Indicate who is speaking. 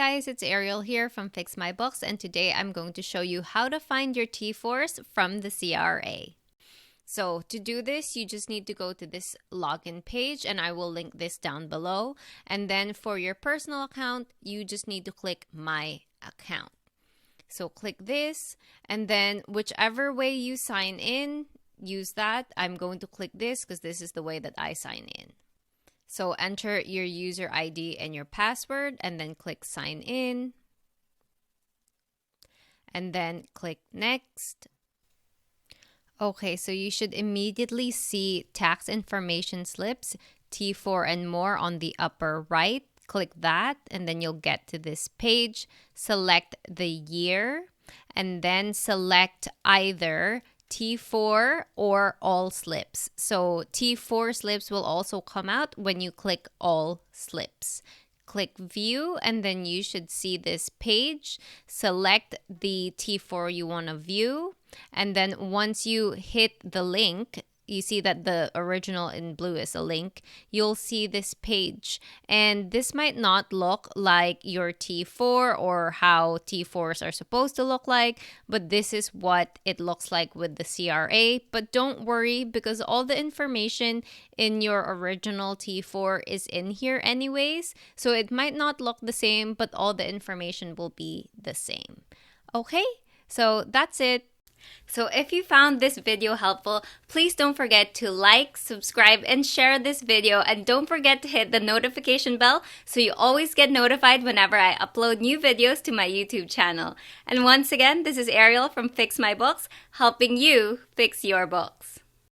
Speaker 1: guys, it's Arielle here from Fix My Books, and today I'm going to show you how to find your T4s from the CRA. So to do this, you just need to go to this login page, and I will link this down below. And then for your personal account, you just need to click My Account. So click this, and then whichever way you sign in, use that. I'm going to click this because this is the way that I sign in. So enter your user ID and your password, and then click sign in. And then click next. Okay, so you should immediately see tax information slips, T4 and more on the upper right. Click that, and then you'll get to this page. Select the year, and then select either T4 or all slips. So T4 slips will also come out when you click all slips. Click view, and then you should see this page. Select the T4 you want to view, and then once you hit the link, you see that the original in blue is a link, you'll see this page. And this might not look like your T4 or how T4s are supposed to look like, but this is what it looks like with the CRA. But don't worry, because all the information in your original T4 is in here anyways. So it might not look the same, but all the information will be the same. Okay, so that's it. So if you found this video helpful, please don't forget to like, subscribe, and share this video. And don't forget to hit the notification bell so you always get notified whenever I upload new videos to my YouTube channel. And once again, this is Arielle from Fix My Books, helping you fix your books.